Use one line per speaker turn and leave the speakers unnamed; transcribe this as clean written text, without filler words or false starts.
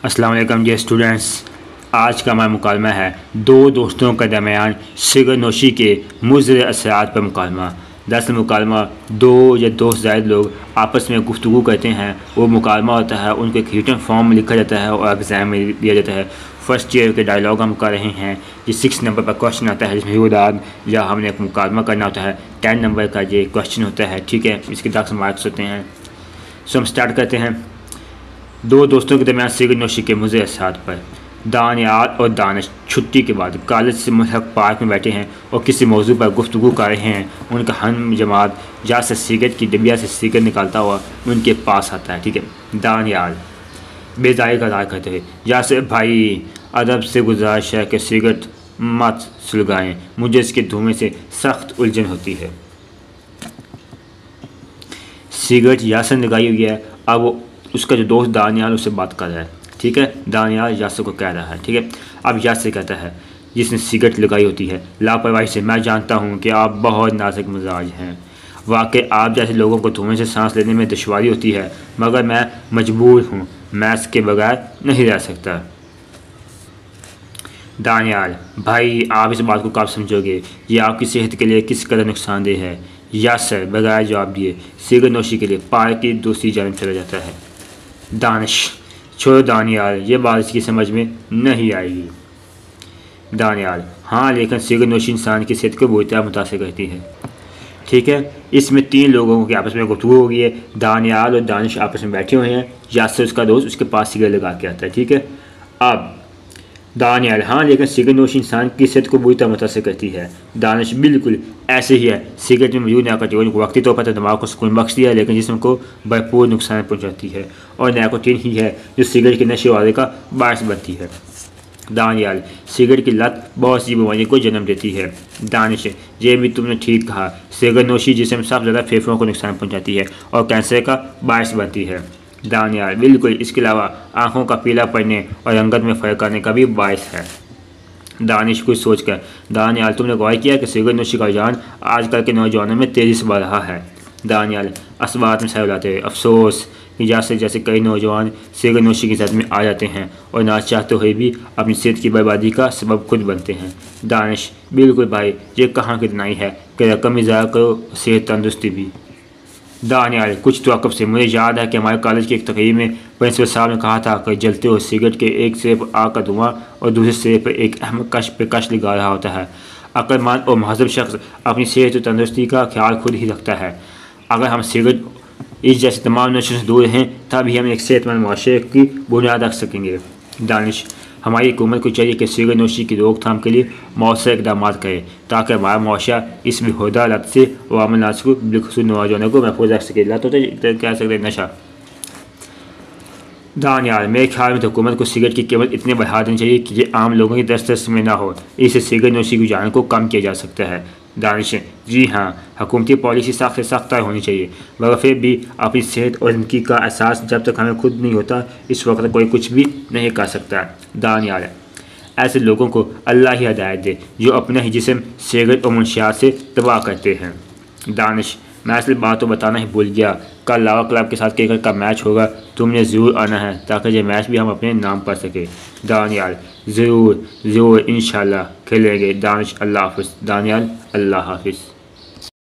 अस्सलाम वालेकुम जी स्टूडेंट्स। आज का हमारा मुकालमा है दो दोस्तों के दरमियान सिगरेट नोशी के मुज़र असरात पर मुकालमा। दरअसल मुकालमा दो या दो से ज़्यादा लोग आपस में गुफ्तगू करते हैं, वो मुकालमा होता है, उनको एक रिटन फॉर्म में लिखा जाता है और एग्ज़ाम में दिया जाता है। फर्स्ट ईयर के डायलॉग हम कर रहे हैं। ये 6 नंबर पर क्वेश्चन आता है जिसमें यूदाद या हमने एक मुकालमा करना होता है। 10 नंबर का ये क्वेश्चन होता है, ठीक है, इसके 10 मार्क्स होते हैं। सो हम स्टार्ट करते हैं। दो दोस्तों के दरमियान सिगरेट नोशी के मुज़र असरात पर। दानियाल और दानिश छुट्टी के बाद कॉलेज से मुल्हक पार्क में बैठे हैं और किसी मौजू पर गुफ्तगू कर रहे हैं। उनका हम जमात जहाँ से सिगरेट की डिबिया से सिगरेट निकालता हुआ उनके पास आता है, ठीक है। दानियाल बेजारी का इज़हार करते हैं, यासर भाई अदब से गुजारिश है कि सिगरेट मत सुलगाएँ, मुझे इसके धुएँ से सख्त उलझन होती है। सिगरेट यासर लगाई हुई है, अब वो उसका जो दोस्त दानियाल उससे बात कर रहा है, ठीक है। दानियाल यासर को कह रहा है, ठीक है। अब यासर कहता है जिसने सिगरेट लगाई होती है लापरवाही से, मैं जानता हूँ कि आप बहुत नाजुक मिजाज हैं। वाकई आप जैसे लोगों को धुएं से सांस लेने में दुश्वारी होती है, मगर मैं मजबूर हूँ, मैं इसके बगैर नहीं रह सकता। दानियाल भाई आप इस बात को कब समझोगे, ये आपकी सेहत के लिए किस कदर नुकसानदेह है। यासर बगैर जवाब दिए सिगरेट नोशी के लिए पार्क की दूसरी जानब चला जाता है। दानिश छोड़ो दानियाल, ये बात इसकी समझ में नहीं आएगी। दानियाल हाँ, लेकिन सिगरेट नोशी इंसान की सेहत को बुरी तरह मुतासिर करती है, ठीक है। इसमें 3 लोगों के आपस में गुफ्तगू हो गई है। दानियाल और दानिश आपस में बैठे हुए हैं, यासर उसका दोस्त उसके पास सिगरेट लगा के आता है, ठीक है। अब दानियाल हाँ, लेकिन सिगरेट नोशी इंसान की सेहत को बुरी तरह मुतासिर करती है। दानिश बिल्कुल ऐसे ही है, सिगरेट में मौजूद निकोटीन को वक्ती तौर पर दिमाग को सुकून बख्शती है, लेकिन जिस्म को भरपूर नुकसान पहुँचाती है, और निकोटीन ही है जो सिगरेट के नशे वाले का बायस बनती है। दानियाल बासिगरेट की लत बहुत सी बीमारियों को जन्म देती है। दानिश ये भी तुमने ठीक कहा, सिगरेट नोशी जिसम सबसे ज़्यादा फेफड़ों को नुकसान पहुँचाती है और कैंसर का बायस बनती है। दानियाल बिल्कुल, इसके अलावा आँखों का पीला पड़ने और रंगत में फ़र्क आने का भी बायस है। दानिश कुछ सोचकर दानियाल तुमने गवाही किया कि सिगरेट नोशी का रुझान आजकल के नौजवानों में तेज़ी से बढ़ रहा है। दानियाल असबात में सह लाते हुए अफसोस कि जैसे कई नौजवान सिगरेट नोशी की जद में आ जाते हैं और ना चाहते हुए भी अपनी सेहत की बर्बादी का सबब खुद बनते हैं। दानिश बिल्कुल भाई, ये कहाँ की दिनाई है कि रकम इज़ारा करो सेहत तंदुरुस्ती भी। दानियाल कुछ तवक्कुफ से मुझे याद है कि हमारे कॉलेज की एक तकरीब में प्रिंसिपल साहब ने कहा था कि जलते हुए सिगरेट के एक सिरे पर आग का धुआं और दूसरे सिरे पर एक अहम कश पे कश लगा रहा होता है। अक्लमंद और महजब शख्स अपनी सेहत और तंदुरुस्ती का ख्याल खुद ही रखता है। अगर हम सिगरेट इस जैसे तमाम नशों से दूर रहें तभी हम एक सेहतमंद मुआशरे की बुनियाद रख सकेंगे। दानिश हमारी हुकूमत को चाहिए कि सिगरेट नोशी की रोकथाम के लिए मौसर इकदाम करे ताकि हमारा मुआशरा इस बेहुदा लत से व अमलनास को बिलखसूस नौजवानों को महफूज रख सके। लत होता है कह सकते नशा। दानियाल मेरे ख्याल में तो हुकूमत को सिगरेट की कीमत इतनी बढ़ा देनी चाहिए कि ये आम लोगों की दस्तरस में ना हो, इससे सिगरेट नोशी की रुझान को कम किया जा सकता है। दानिश जी हाँ, हुकूमती पॉलिसी सख्त से सख्त होनी चाहिए, मगर फिर भी अपनी सेहत और ज़िंदगी का एहसास जब तक हमें खुद नहीं होता इस वक्त कोई कुछ भी नहीं कर सकता। दानियाल ऐसे लोगों को अल्लाह ही हिदायत दे जो अपना ही जिस्म सिगरेट और मुनशियात से तबाह करते हैं। दानिश मैं असल बात तो बताना ही भूल गया, कल लावा क्लब के साथ क्रिकेट का मैच होगा, तुमने ज़रूर आना है ताकि ये मैच भी हम अपने नाम पढ़ सके। दानियाल ज़रूर इंशाल्लाह खेलेंगे। दानिश अल्लाह हाफ़िज़। दानियाल अल्लाह हाफ़िज़।